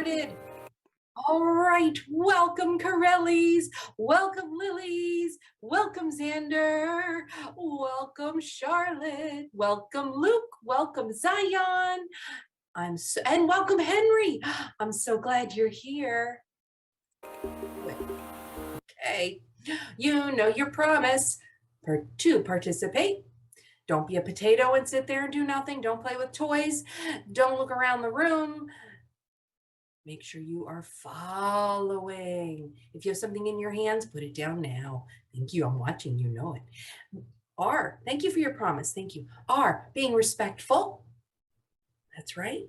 started. All right, welcome Corellis, welcome Lilies, welcome Xander, welcome Charlotte, welcome Luke, welcome Zion, and welcome Henry. I'm so glad you're here. Okay, you know your promise to participate. Don't be a potato and sit there and do nothing. Don't play with toys. Don't look around the room. Make sure you are following. If you have something in your hands, put it down now. Thank you. I'm watching. You know it. R, thank you for your promise. Thank you. R, being respectful. That's right.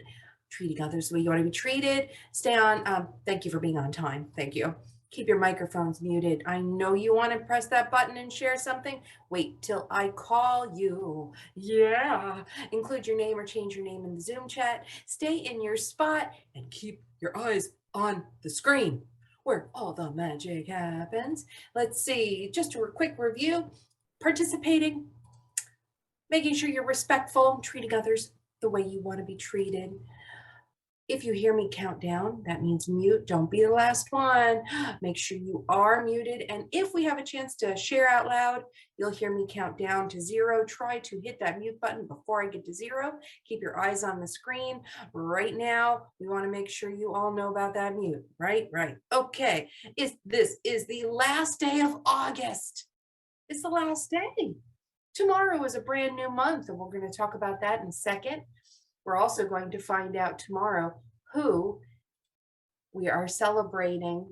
Treating others the way you want to be treated. Stay on. Thank you for being on time. Thank you. Keep your microphones muted. I know you want to press that button and share something. Wait till I call you. Yeah. Include your name or change your name in the Zoom chat. Stay in your spot and keep your eyes on the screen where all the magic happens. Let's see. Just a quick review. Participating. Making sure you're respectful. Treating others the way you want to be treated. If you hear me count down, that means mute. Don't be the last one. Make sure you are muted. And if we have a chance to share out loud, you'll hear me count down to 0. Try to hit that mute button before I get to 0. Keep your eyes on the screen. Right now, we want to make sure you all know about that mute. Right? Okay. This is the last day of August. It's the last day. Tomorrow is a brand new month, and we're going to talk about that in a second. We're also going to find out tomorrow who we are celebrating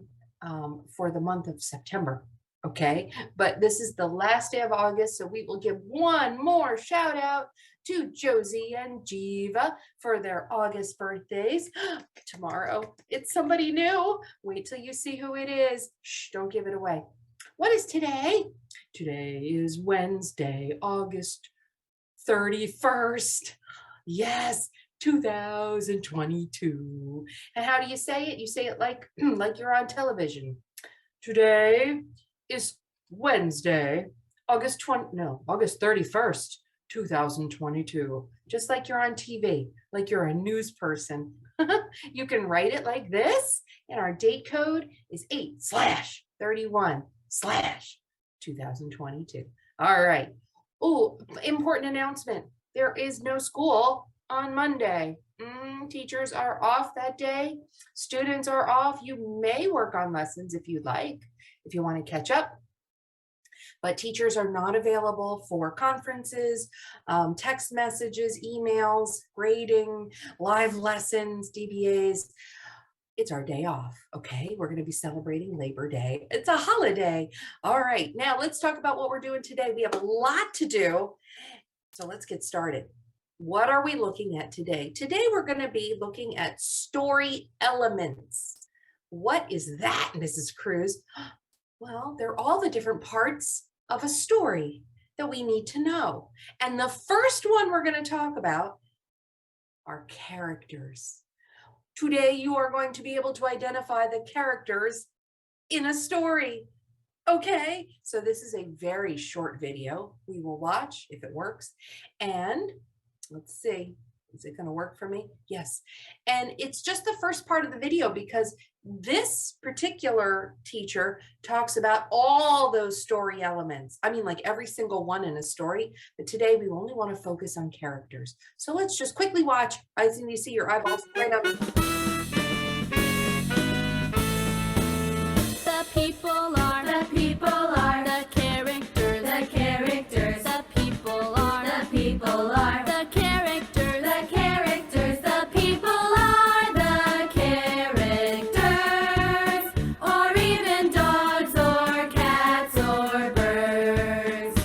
for the month of September, okay? But this is the last day of August, so we will give one more shout out to Josie and Jiva for their August birthdays. Tomorrow, it's somebody new. Wait till you see who it is. Shh, don't give it away. What is today? Today is Wednesday, August 31st. Yes, 2022. And how do you say it? You say it like you're on television. Today is Wednesday, August 31st, 2022. Just like you're on TV, like you're a news person. You can write it like this, and our date code is 8/31/2022. All right. Oh, important announcement. There is no school on Monday. Teachers are off that day. Students are off. You may work on lessons if you'd like, if you want to catch up. But teachers are not available for conferences, text messages, emails, grading, live lessons, DBAs. It's our day off, okay? We're going to be celebrating Labor Day. It's a holiday. All right, now let's talk about what we're doing today. We have a lot to do. So let's get started. What are we looking at today? Today we're going to be looking at story elements. What is that, Mrs. Cruz? Well, they're all the different parts of a story that we need to know. And the first one we're going to talk about are characters. Today you are going to be able to identify the characters in a story. Okay, so this is a very short video we will watch if it works. And let's see, is it going to work for me? Yes. And it's just the first part of the video because this particular teacher talks about all those story elements. I mean, like every single one in a story. But today we only want to focus on characters. So let's just quickly watch. I need to see your eyeballs right up. The people are the characters, the characters. The people are the characters, the characters. The people are the characters, or even dogs or cats or birds.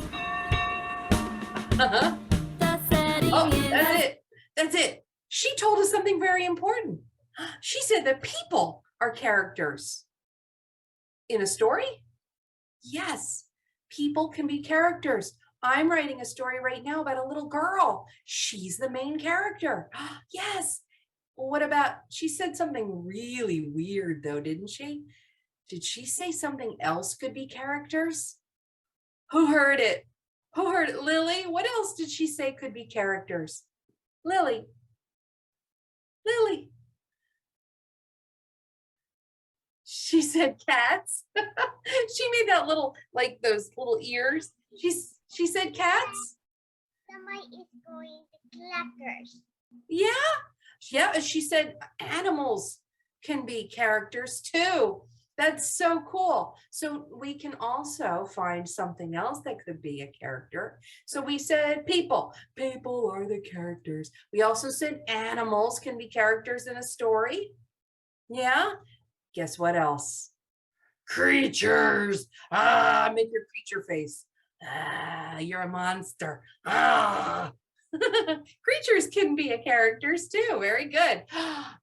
The setting is That's it. She told us something very important. She said that people are characters. In a story? Yes, people can be characters. I'm writing a story right now about a little girl. She's the main character. Yes. Well, what about, she said something really weird though, didn't she? Did she say something else could be characters? Who heard it? Who heard it? Lily, what else did she say could be characters? Lily. She said cats. She made that little, like those little ears. She said cats. Somebody is going to clackers. Yeah. Yeah. She said animals can be characters too. That's so cool. So we can also find something else that could be a character. So we said people. People are the characters. We also said animals can be characters in a story. Yeah. Guess what else? Creatures. Ah, make your creature face. Ah, you're a monster. Ah. Creatures can be a characters too. Very good.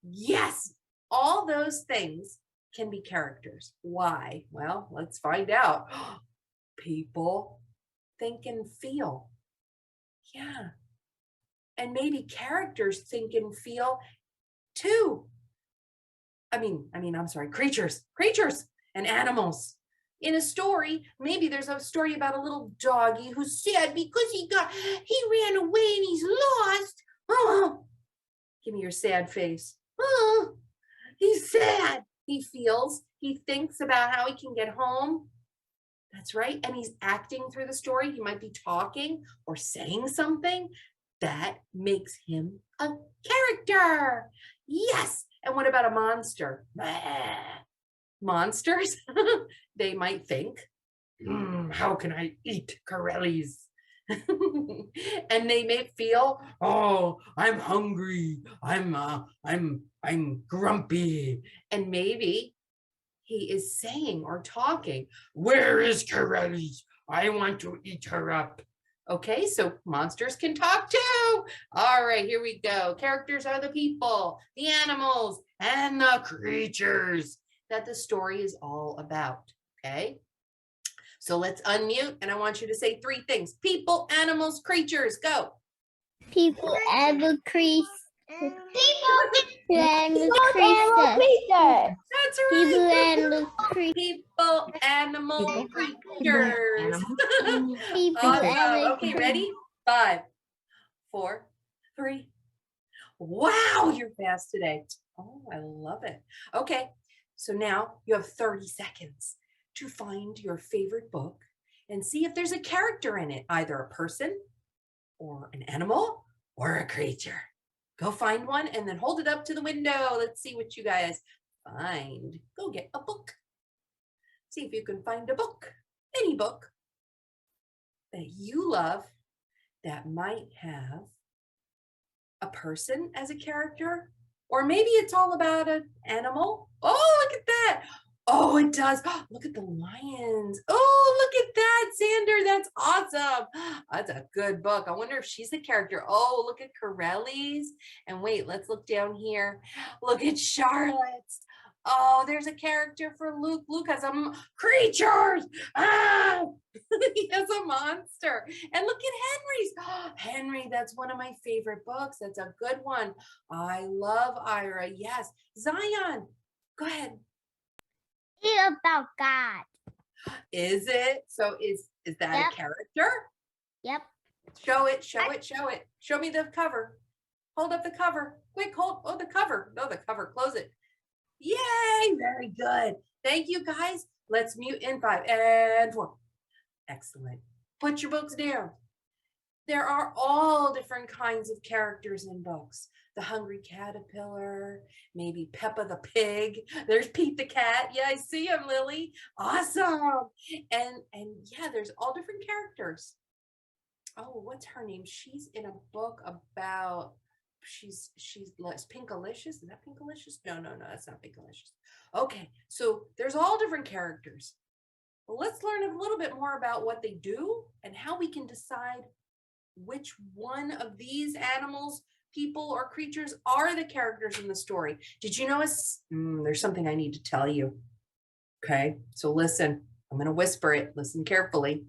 Yes, all those things can be characters. Why? Well, let's find out. People think and feel. Yeah. And maybe characters think and feel too. I'm sorry, creatures and animals. In a story, maybe there's a story about a little doggy who's sad because he ran away and he's lost. Oh, give me your sad face. Oh, he's sad. He feels, he thinks about how he can get home. That's right. And he's acting through the story. He might be talking or saying something that makes him a character. Yes. And what about a monster? Monsters, they might think, how can I eat Corellis? And they may feel, oh, I'm hungry. I'm grumpy. And maybe he is saying or talking, where is Corellis? I want to eat her up. Okay, so monsters can talk too. All right, here we go. Characters are the people, the animals, and the creatures that the story is all about. Okay, so let's unmute, and I want you to say three things: people, animals, creatures. Go. People and creatures. People and creatures. That's People right. and creatures. People, animal, creatures. People Awesome. and Okay, ready? 5, 4, 3. Wow, you're fast today. Oh, I love it. Okay, so now you have 30 seconds to find your favorite book and see if there's a character in it, either a person or an animal or a creature. Go find one and then hold it up to the window. Let's see what you guys find. Go get a book. See if you can find a book, any book that you love that might have a person as a character, or maybe it's all about an animal. Oh, look at that. Oh, it does. Look at the lions. Oh, look at that, Xander. That's awesome. That's a good book. I wonder if she's the character. Oh, look at Corelli's. And wait, let's look down here. Look at Charlotte's. Oh, there's a character for Luke. Luke has creatures. Ah, he has a monster. And look at Henry's. Henry, that's one of my favorite books. That's a good one. I love Ira. Yes. Zion, go ahead. It's about God. Is it? So is that Yep. a character? Yep. Show it, show it, show it. Show me the cover. Hold up the cover. Quick, hold the cover. No, the cover. Close it. Yay! Very good. Thank you, guys. Let's mute in 5 and 4. Excellent. Put your books down. There are all different kinds of characters in books. The hungry caterpillar, maybe Peppa the pig. There's Pete the cat. Yeah, I see him, Lily. Awesome. And yeah, there's all different characters. Oh, what's her name? She's in a book about she's Pinkalicious. Is that Pinkalicious? No, that's not Pinkalicious. Okay, so there's all different characters. Well, let's learn a little bit more about what they do and how we can decide which one of these animals, people, or creatures are the characters in the story. Did you know there's something I need to tell you? Okay, so listen. I'm going to whisper it. Listen carefully.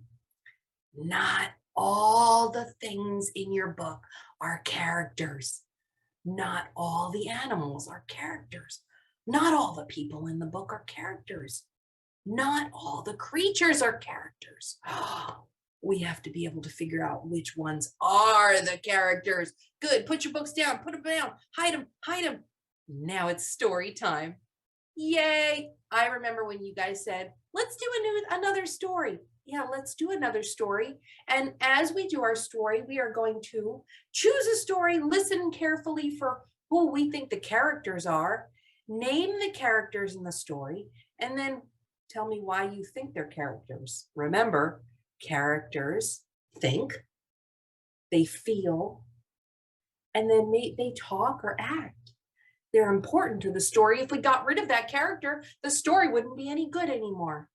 Not all the things in your book are characters. Not all the animals are characters. Not all the people in the book are characters. Not all the creatures are characters. We have to be able to figure out which ones are the characters. Good. Put your books down. Put them down. Hide them. Hide them. Now it's story time. Yay. I remember when you guys said, let's do another story. Yeah, let's do another story. And as we do our story, we are going to choose a story, listen carefully for who we think the characters are, name the characters in the story, and then tell me why you think they're characters. Remember, characters think, they feel, and then they talk or act. They're important to the story. If we got rid of that character, the story wouldn't be any good anymore.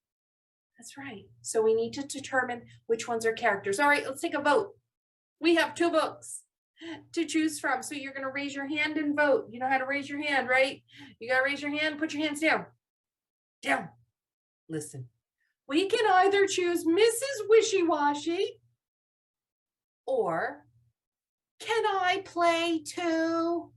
That's right. So we need to determine which ones are characters. All right, let's take a vote. We have 2 books to choose from. So you're going to raise your hand and vote. You know how to raise your hand, right? You got to raise your hand, put your hands down. Down. Listen. We can either choose Mrs. Wishy-Washy or Can I Play Too?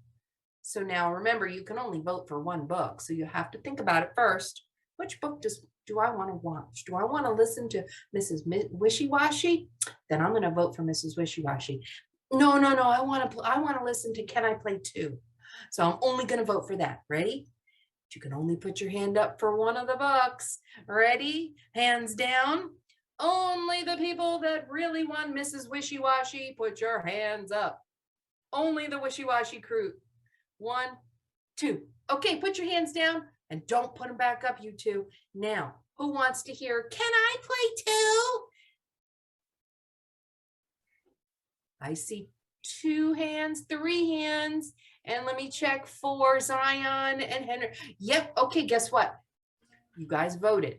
So now remember, you can only vote for one book. So you have to think about it first. Which book do I want to watch? Do I want to listen to Mrs. Wishy-Washy? Then I'm going to vote for Mrs. Wishy-Washy. No. I want to listen to Can I Play Too? So I'm only going to vote for that. Ready? You can only put your hand up for one of the books. Ready? Hands down. Only the people that really want Mrs. Wishy-Washy, put your hands up. Only the Wishy-Washy crew. 1, 2. Okay, put your hands down and don't put them back up, you two. Now, who wants to hear, Can I Play Too? I see 2 hands, 3 hands, and let me check for Zion and Henry. Yep, okay, guess what? You guys voted.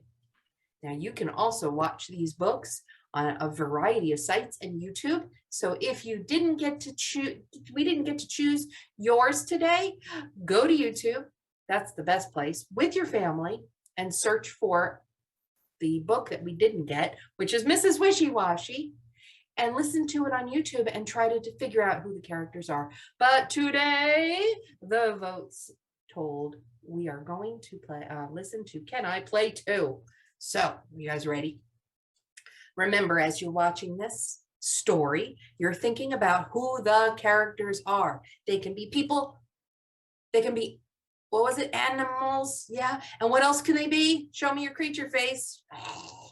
Now you can also watch these books on a variety of sites and YouTube. So if you didn't get to choose, we didn't get to choose yours today, go to YouTube. That's the best place with your family and search for the book that we didn't get, which is Mrs. Wishy-Washy, and listen to it on YouTube and try to figure out who the characters are. But today, the votes told we are going to listen to Can I Play Too? So, you guys ready? Remember, as you're watching this story, you're thinking about who the characters are. They can be people. They can be, what was it? Animals. Yeah. And what else can they be? Show me your creature face. Oh,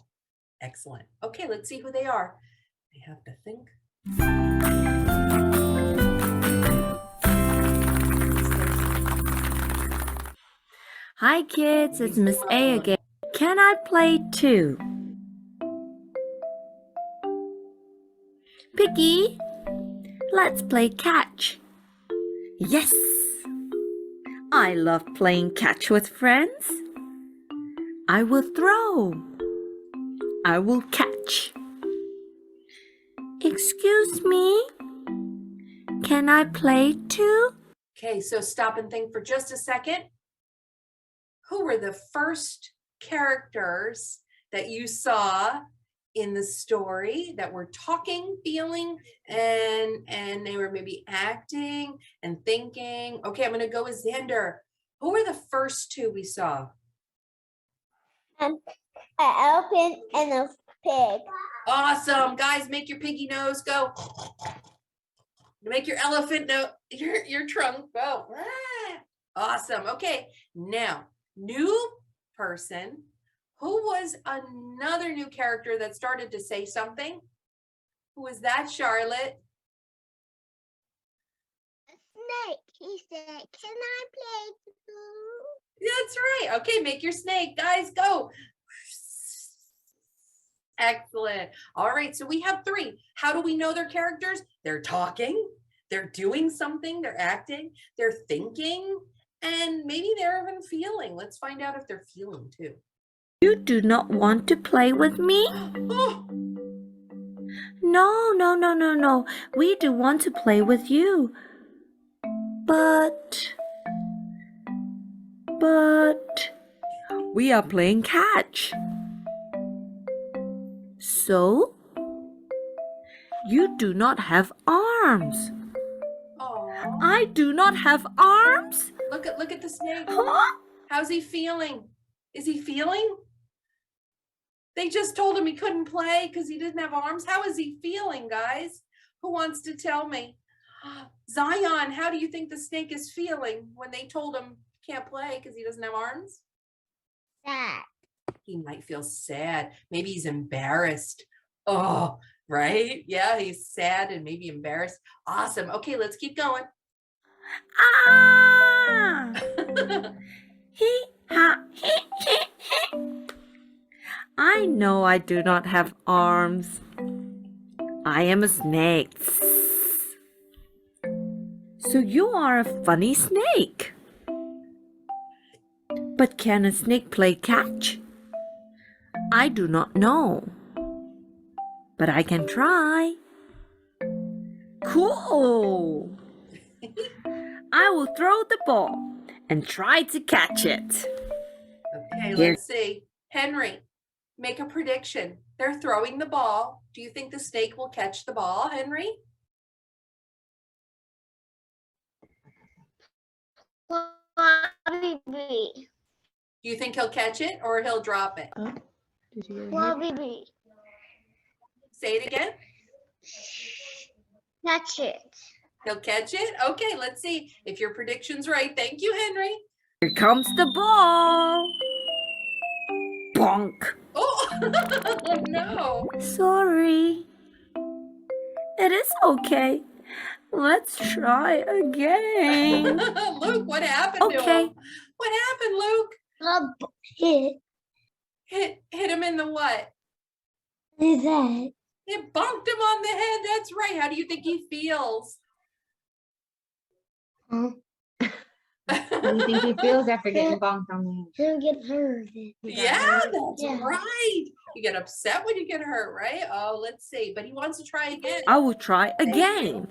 excellent. Okay, let's see who they are. I have to think. Hi kids, it's Miss A again. Can I play too? Piggy, let's play catch. Yes! I love playing catch with friends. I will throw. I will catch. Excuse me? Can I play too? Okay, so stop and think for just a second. Who were the first characters that you saw in the story that were talking, feeling, and they were maybe acting and thinking? Okay, I'm going to go with Xander. Who were the first 2 we saw? An elephant and a pig. Awesome. Guys, make your piggy nose go. Make your elephant nose, your trunk go. Awesome. Okay, now, new person. Who was another new character that started to say something? Who was that, Charlotte? A snake. He said, Can I play too? That's right. Okay, make your snake. Guys, go. Excellent. All right, so we have 3. How do we know they're characters? They're talking, they're doing something, they're acting, they're thinking, and maybe they're even feeling. Let's find out if they're feeling too. You do not want to play with me? Oh, No. We do want to play with you. But we are playing catch. So, you do not have arms. oh. I do not have arms? Look at the snake. Huh? How's he feeling? Is he feeling? They just told him he couldn't play because he didn't have arms. How is he feeling, guys? Who wants to tell me? Zion, how do you think the snake is feeling when they told him Can't play because he doesn't have arms? Sad. He might feel sad. Maybe he's embarrassed. Oh, right? Yeah, he's sad and maybe embarrassed. Awesome. Okay, let's keep going. Ah! He ha he he he. I know I do not have arms. I am a snake. So you are a funny snake. But can a snake play catch? I do not know. But I can try. Cool. I will throw the ball and try to catch it. Okay, Here. let's see. Henry, make a prediction. They're throwing the ball. Do you think the snake will catch the ball, Henry? Probably. Do you think he'll catch it or he'll drop it? Probably. Say it again. That's it. He'll catch it? Okay, let's see if your prediction's right. Thank you, Henry. Here comes the ball. Bonk. Oh, no. Sorry. It is okay. Let's try again. Luke, what happened to Okay. him? What happened, Luke? Hit. Hit him in the what? Is that? It bumped him on the head. That's right. How do you think he feels? Huh? How do you think he feels after getting bonked on the head? He'll get hurt. Yeah, that's Yeah. right. You get upset when you get hurt, right? Oh, let's see. But he wants to try again. I will try again.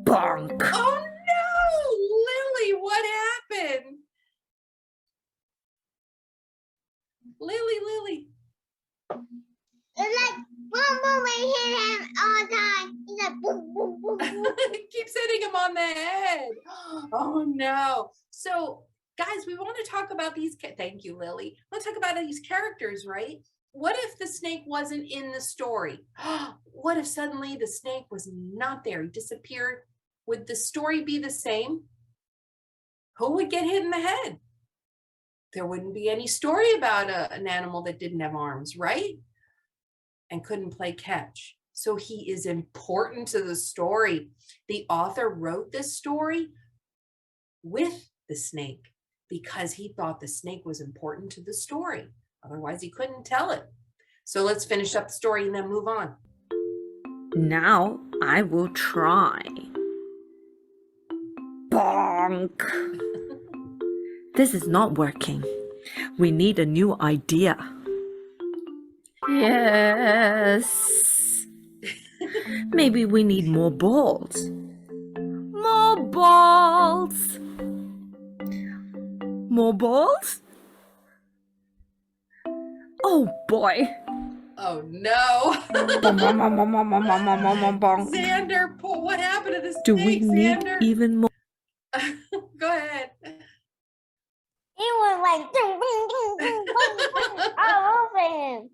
Bonk. Oh no, Lily, what happened? Lily. It's like one moment hit him all the time. He's like boom, boom, boom, boom. Keeps hitting him on the head. Oh no. So guys, we want to talk about these. Thank you, Lily. I want to talk about these characters, right? What if the snake wasn't in the story? What if suddenly the snake was not there? He disappeared. Would the story be the same? Who would get hit in the head? There wouldn't be any story about an animal that didn't have arms, right? And couldn't play catch. So he is important to the story. The author wrote this story with the snake because he thought the snake was important to the story. Otherwise, he couldn't tell it. So let's finish up the story and then move on. Now I will try. Bonk. This is not working. We need a new idea. Yes. Maybe we need more balls. More balls. More balls? Oh boy. Oh no. Bong, bong, bong, bong, bong, bong, bong, bong, bong, bong. Xander, what happened to the snake, Do we need Xander? even more? Go ahead. He was like boom, boom, boom, boom, boom, boom, all over him.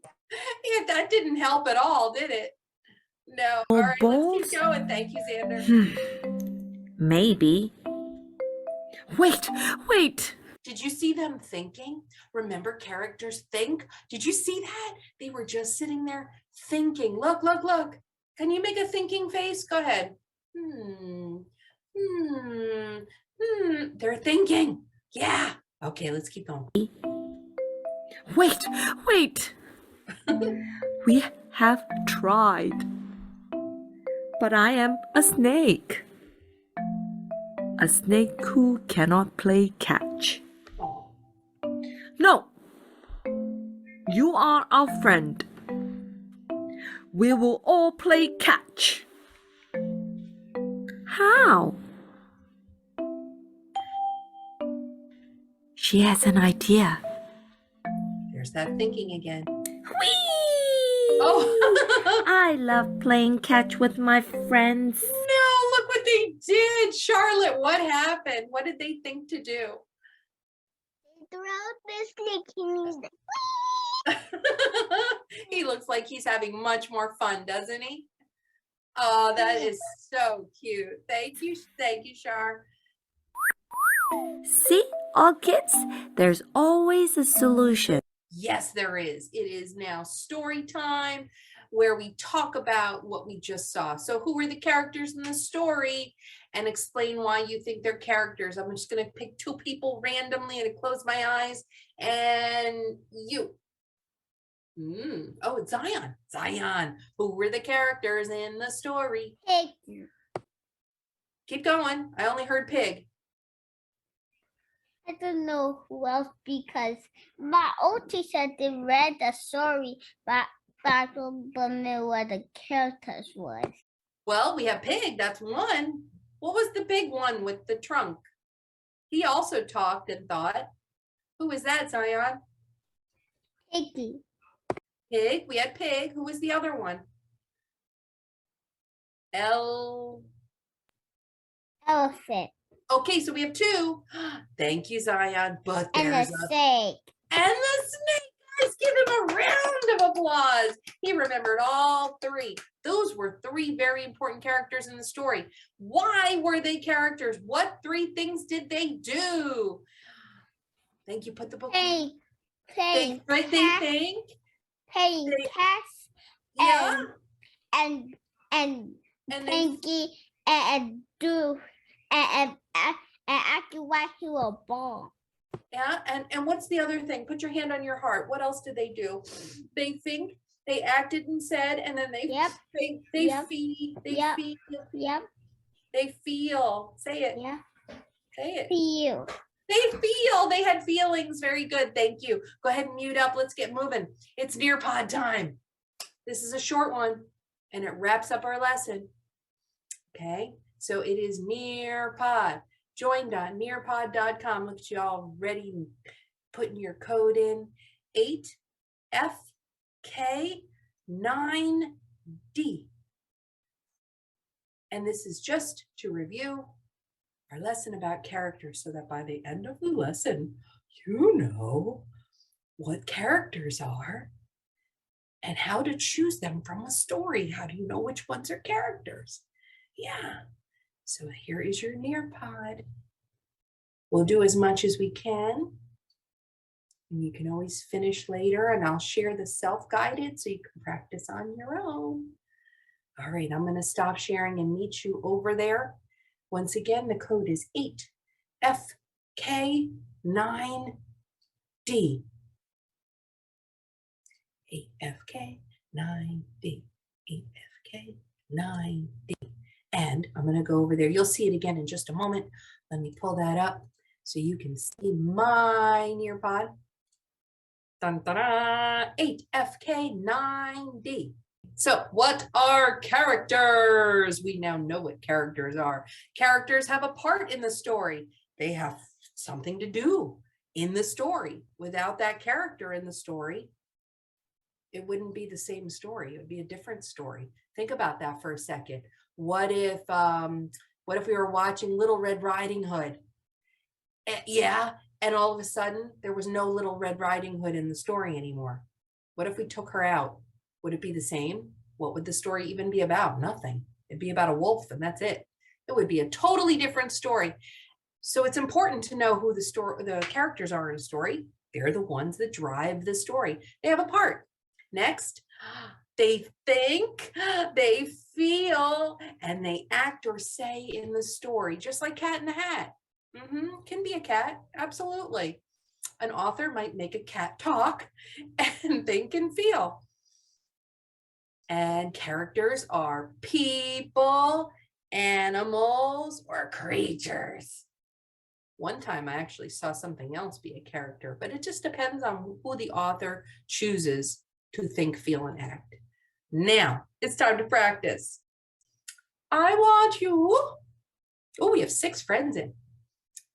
Yeah, that didn't help at all, did it? No. More All right, balls? let's keep going. Thank you, Xander. Maybe. Wait. Did you see them thinking? Remember, characters think? Did you see that? They were just sitting there thinking. Look. Can you make a thinking face? Go ahead. They're thinking. Yeah. Okay, let's keep going. Wait. We have tried. But I am a snake. A snake who cannot play catch. Oh, No. You are our friend. We will all play catch. How? She has an idea. there's that thinking again. Whee! Oh, I love playing catch with my friends. no, look what they did. Charlotte, what happened? What did they think to do? Throughout this snake, he needs the He looks like he's having much more fun, doesn't he? Oh, that is so cute. Thank you, Char. See, all kids, there's always a solution. Yes, there is. It is now story time where we talk about what we just saw. So who were the characters in the story and explain why you think they're characters. I'm just going to pick two people randomly and close my eyes and you. Oh, it's Zion. Zion, who were the characters in the story? Pig. Keep going. I only heard pig. I don't know who else because my old teacher they read the story, but I don't know what the characters was. Well, we have pig. That's one. What was the big one with the trunk? He also talked and thought. Who was that, Zion? Piggy. Pig. We had pig. Who was the other one? Elephant. Okay, so we have two. Thank you, Zion. But And there's a a snake. and the snake. Guys, give him a round of applause. He remembered all three. Those were three very important characters in the story. Why were they characters? What three things did they do? Thank you. Put the book. Playing They cats. think. Playing they- cats. Yeah. And And they Pinky and do and acting like he was born. yeah, and what's the other thing? Put your hand on your heart. What else did they do? They think, they acted and said, and then they Yep. they Yep. feed, they Yep. feel, Yep. they feel. Say it. Yeah. Say it. Feel. They feel. They had feelings. Very good. Thank you. Go ahead and mute up. Let's get moving. It's Nearpod time. This is a short one, and it wraps up our lesson. Okay, so it is Nearpod. Join.nearpod.com. Look at you all ready, putting your code in. 8FK9D. And this is just to review our lesson about characters so that by the end of the lesson, you know what characters are and how to choose them from a story. How do you know which ones are characters? Yeah. So here is your Nearpod. We'll do as much as we can. And you can always finish later, and I'll share the self-guided so you can practice on your own. All right, I'm going to stop sharing and meet you over there. Once again, the code is 8FK9D. 8FK9D. 8FK9D. And I'm going to go over there. You'll see it again in just a moment. Let me pull that up so you can see my Nearpod. Dun, dun, dun, 8FK9D. So what are characters? We now know what characters are. Characters have a part in the story. They have something to do in the story. Without that character in the story, it wouldn't be the same story. It would be a different story. Think about that for a second. What if we were watching Little Red Riding Hood? Yeah, and all of a sudden there was no Little Red Riding Hood in the story anymore. What if we took her out? Would it be the same? What would the story even be about? Nothing. It'd be about a wolf and that's it. It would be a totally different story. So it's important to know who the characters are in a story. They're the ones that drive the story. They have a part. Next, they think, they feel, and they act or say in the story, just like Cat in the Hat. Can be a cat, absolutely. An author might make a cat talk and think and feel. And characters are people, animals, or creatures. One time I actually saw something else be a character, but it just depends on who the author chooses to think, feel, and act. Now, it's time to practice. I want you. Oh, we have 6 friends in.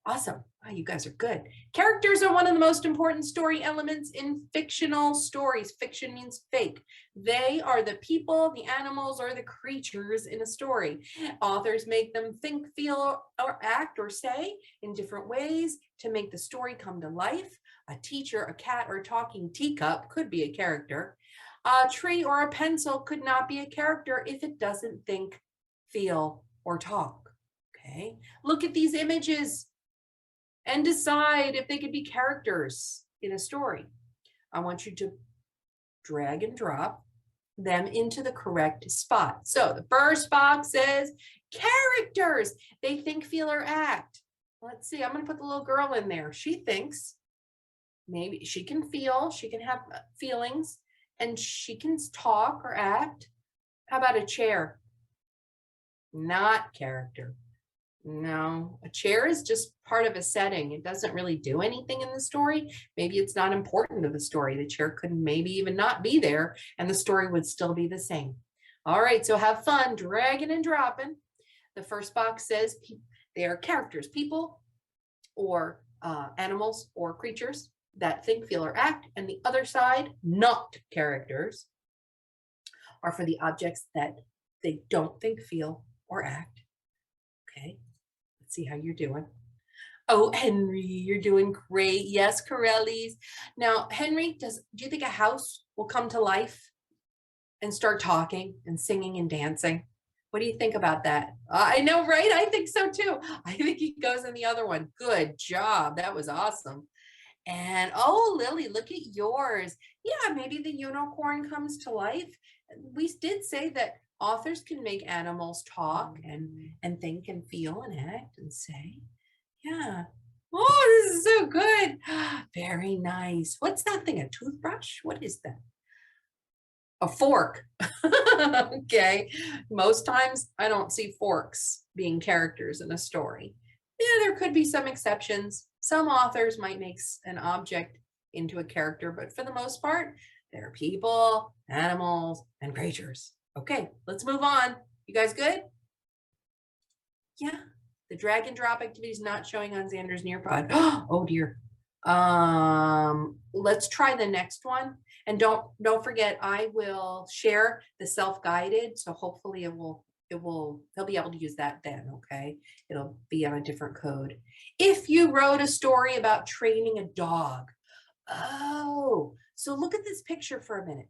Awesome. Wow, you guys are good. Characters are one of the most important story elements in fictional stories. Fiction means fake. They are the people, the animals, or the creatures in a story. Authors make them think, feel, or act or say in different ways to make the story come to life. A teacher, a cat, or a talking teacup could be a character. A tree or a pencil could not be a character if it doesn't think, feel, or talk. Okay. Look at these images. and decide if they could be characters in a story. I want you to drag and drop them into the correct spot. So the first box says characters. They think, feel, or act. Let's see, I'm going to put the little girl in there. She thinks, maybe she can feel, she can have feelings, and she can talk or act. How about a chair? Not character. No, a chair is just part of a setting. It doesn't really do anything in the story. Maybe it's not important to the story. The chair could maybe even not be there and the story would still be the same. All right, so have fun dragging and dropping. The first box says they are characters, people or animals or creatures that think, feel, or act. And the other side, not characters, are for the objects that they don't think, feel, or act. Okay. See how you're doing. Oh, Henry, you're doing great. Yes, Corellis. Now, Henry, do you think a house will come to life and start talking and singing and dancing? What do you think about that? I know, right? I think so too. I think he goes in the other one. Good job. That was awesome. And oh, Lily, look at yours. Yeah, maybe the unicorn comes to life. We did say that authors can make animals talk and think and feel and act and say. Yeah. Oh, this is so good. Very nice. What's that thing? A toothbrush? What is that? A fork. Okay. Most times I don't see forks being characters in a story. Yeah, there could be some exceptions. Some authors might make an object into a character, but for the most part, they're people, animals, and creatures. Okay, let's move on. You guys good? Yeah, the drag and drop activity is not showing on Xander's Nearpod. Oh dear. Let's try the next one. And don't forget, I will share the self-guided. So hopefully he'll be able to use that then, okay? It'll be on a different code. If you wrote a story about training a dog. Oh, so look at this picture for a minute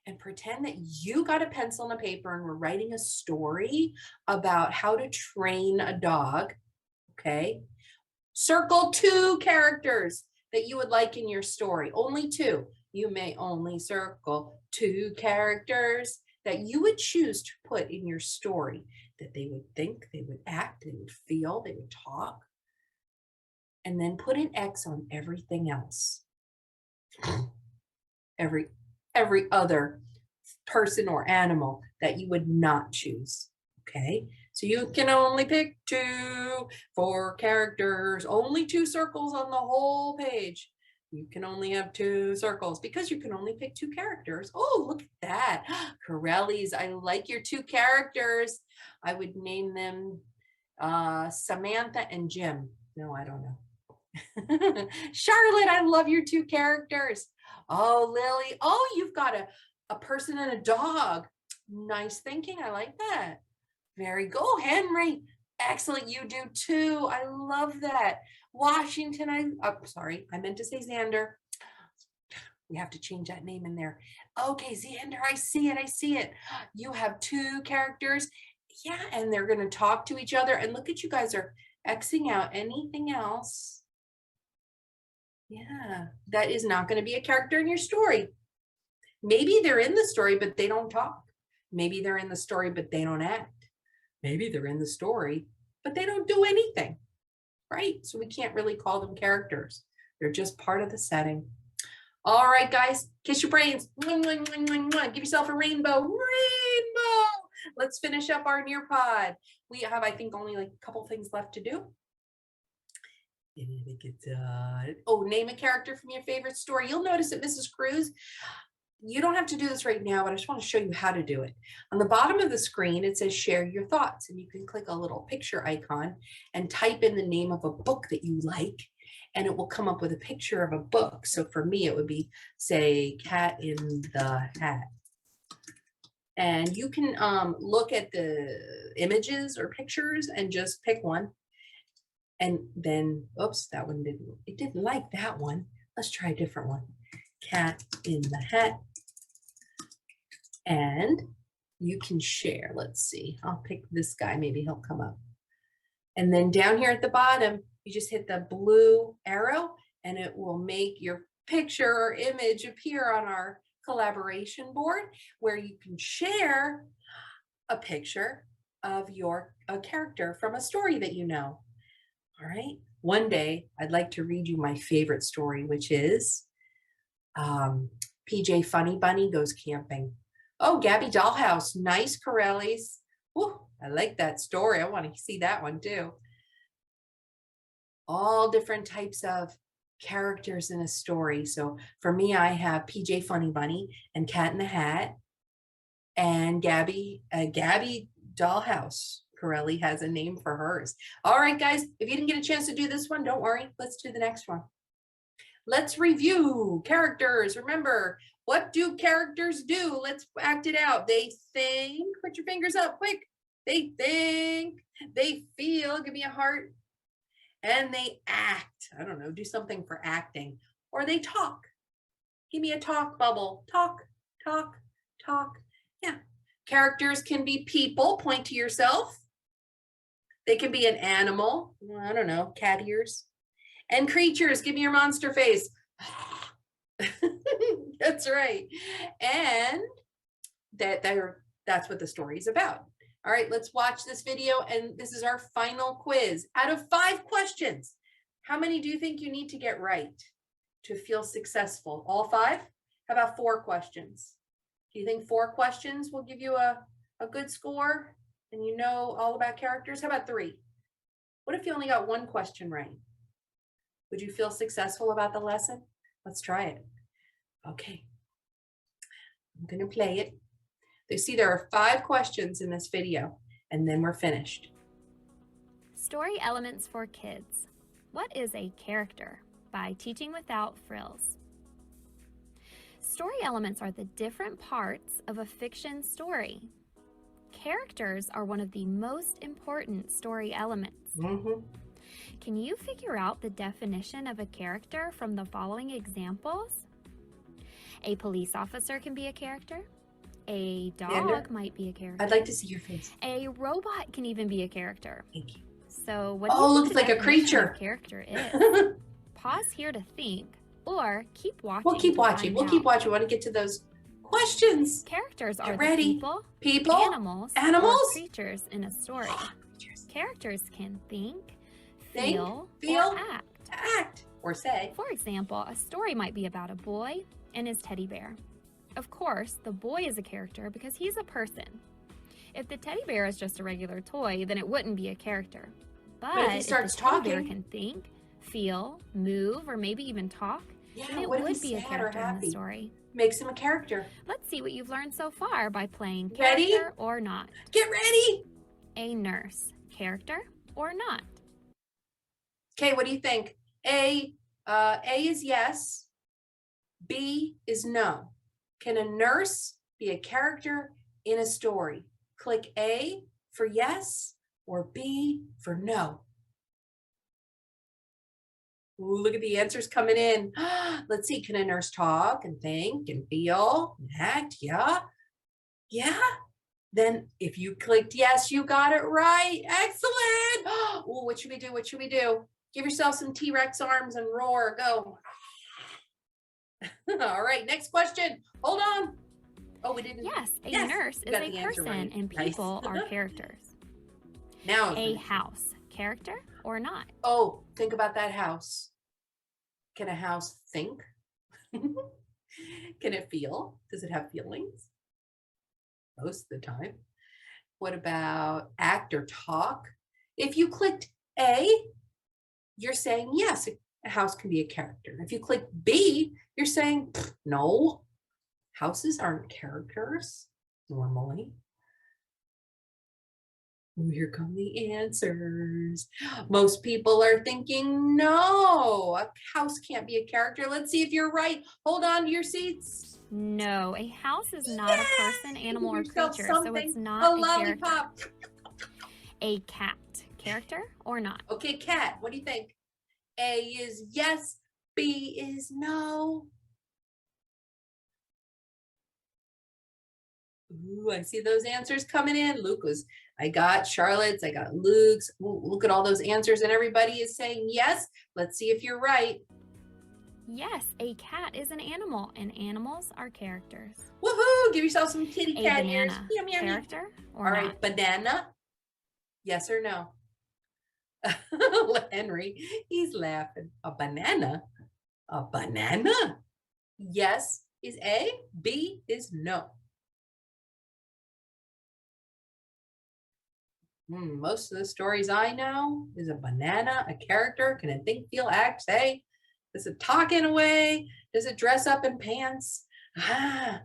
and pretend that you got a pencil and a paper and we're writing a story about how to train a dog, okay? Circle 2 characters that you would like in your story, only 2. You may only circle 2 characters that you would choose to put in your story, that they would think, they would act, they would feel, they would talk, and then put an X on everything else. Every other person or animal that you would not choose. Okay, so you can only pick 2 for characters, only 2 circles on the whole page. You can only have 2 circles because you can only pick 2 characters. Oh, look at that. Corellis, I like your 2 characters. I would name them Samantha and Jim. No, I don't know. Charlotte, I love your 2 characters. Oh, Lily. Oh, you've got a person and a dog. Nice thinking. I like that. Very good. Oh, Henry. Excellent. You do too. I love that. Washington. Sorry. I meant to say Xander. We have to change that name in there. Okay, Xander. I see it. I see it. You have 2 characters. Yeah. And they're going to talk to each other. And look at you guys are Xing out anything else. Yeah, that is not going to be a character in your story. Maybe they're in the story, but they don't talk. Maybe they're in the story, but they don't act. Maybe they're in the story, but they don't do anything, right? So we can't really call them characters. They're just part of the setting. All right, guys, kiss your brains. Give yourself a rainbow. Rainbow. Let's finish up our Nearpod. We have, I think, only like a couple things left to do. Oh, name a character from your favorite story. You'll notice that Mrs. Cruz, you don't have to do this right now, but I just want to show you how to do it. On the bottom of the screen, it says share your thoughts, and you can click a little picture icon and type in the name of a book that you like, and it will come up with a picture of a book. So for me, it would be, say, Cat in the Hat. And you can look at the images or pictures and just pick one. And then, oops, that one didn't like that one. Let's try a different one. Cat in the Hat. And you can share. Let's see. I'll pick this guy. Maybe he'll come up. And then down here at the bottom, you just hit the blue arrow and it will make your picture or image appear on our collaboration board where you can share a picture of a character from a story that you know. All right. One day I'd like to read you my favorite story, which is PJ Funny Bunny Goes Camping. Oh, Gabby Dollhouse. Nice, Corellis. Woo, I like that story. I want to see that one too. All different types of characters in a story. So for me, I have PJ Funny Bunny and Cat in the Hat and Gabby Dollhouse. Corelli has a name for hers. All right, guys, if you didn't get a chance to do this one, don't worry. Let's do the next one. Let's review characters. Remember, what do characters do? Let's act it out. They think. Put your fingers up quick. They think. They feel. Give me a heart. And they act. I don't know, do something for acting. Or they talk. Give me a talk bubble. Talk, talk, talk. Yeah. Characters can be people. Point to yourself. They can be an animal. I don't know, cat ears. And creatures. Give me your monster face. That's right. And that's what the story is about. All right, let's watch this video. And this is our final quiz. Out of 5 questions, how many do you think you need to get right to feel successful? All 5? How about 4 questions? Do you think 4 questions will give you a good score and you know all about characters? How about 3? What if you only got 1 question right? Would you feel successful about the lesson? Let's try it. Okay. I'm going to play it. You see, there are 5 questions in this video, and then we're finished. Story Elements for Kids. What is a character? By Teaching Without Frills. Story elements are the different parts of a fiction story. Characters are one of the most important story elements. Can you figure out the definition of a character from the following examples? A police officer can be a character. A dog might be a character. I'd like to see your face. A robot can even be a character. Thank you. So what do you think looks the like a definition creature. of character is? Pause here to think, or keep watching. We'll keep to watching. find We'll keep out. watching. We want to get to those questions. Characters Get are ready. the People, animals, animals? or creatures in a story. Characters can think, Think, feel, feel, or act. or say. For example, a story might be about a boy and his teddy bear. Of course, the boy is a character because he's a person. If the teddy bear is just a regular toy, then it wouldn't be a character. But if he starts the teddy bear talking, can think, feel, move, or maybe even talk, then yeah, it what if would he's be a sad or character in the happy? story. Makes him a character. Let's see what you've learned so far by playing Ready? character or not. Get ready. A nurse, character or not? Okay, what do you think? A is yes. B is no. Can a nurse be a character in a story? Click A for yes or B for no. Ooh, look at the answers coming in. Let's see, can a nurse talk and think and feel and act? Yeah. Yeah. Then if you clicked yes, you got it right. Excellent. Oh, what should we do? What should we do? Give yourself some T-Rex arms and roar. Go. All right, next question. Hold on. Oh, we didn't. Yes, a Yes, nurse you is got a the answer person right. and Nice. people are characters. Now. A house, character or not? Oh, think about that house. Can a house think? Can it feel? Does it have feelings? Most of the time. What about act or talk? If you clicked A, you're saying yes, a house can be a character. If you click B, you're saying no, houses aren't characters normally. Ooh, here come the answers. Most people are thinking no, a house can't be a character. Let's see if you're right. Hold on to your seats. No, a house is not a person, animal, or Give yourself creature, so something. it's not A a character. lollipop. A cat, character or not? Okay, cat, what do you think? A is yes, B is no. Ooh, I see those answers coming in. Luke was I got Charlotte's, I got Luke's. Ooh, look at all those answers, and everybody is saying yes. Let's see if you're right. Yes, a cat is an animal, and animals are characters. Woohoo! Give yourself some kitty A cat ears. banana, Yum, yum, yum. character or All right, not? banana. Yes or no? Henry, he's laughing. A banana? A banana? Yes is A, B is no. Most of the stories I know is a banana, a character. Can it think, feel, act, say? Does it talk in a way? Does it dress up in pants? Ah.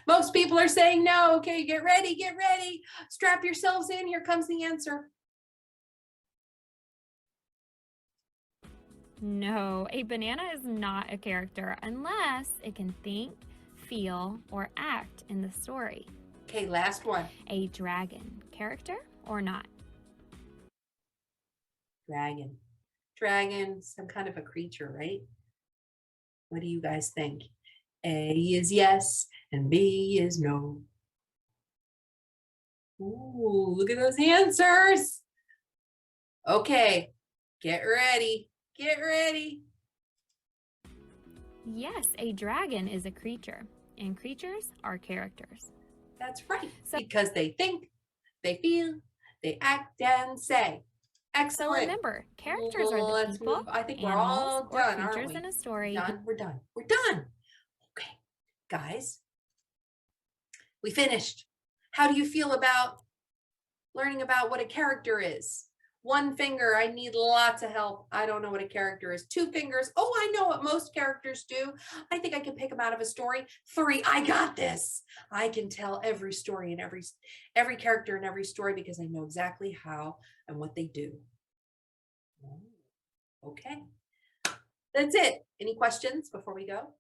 Most people are saying no. Okay, get ready, get ready. Strap yourselves in. Here comes the answer. No, a banana is not a character unless it can think, feel, or act in the story. Okay, last one. A dragon, character or not? Dragon. Dragon, some kind of a creature, right? What do you guys think? A is yes and B is no. Ooh, look at those answers. Okay, get ready. Get ready. Yes, a dragon is a creature, and creatures are characters. That's right. So- Because they think, they feel, they act and say. So Excellent. remember, characters are the Let's people, move. I think we're animals, all or done, aren't creatures we? in a story. Done. We're done. We're done. Okay, guys, we finished. How do you feel about learning about what a character is? One finger, I need lots of help. I don't know what a character is. Two fingers, oh, I know what most characters do. I think I can pick them out of a story. Three, I got this. I can tell every story and every character in every story because I know exactly how and what they do. Okay, that's it. Any questions before we go?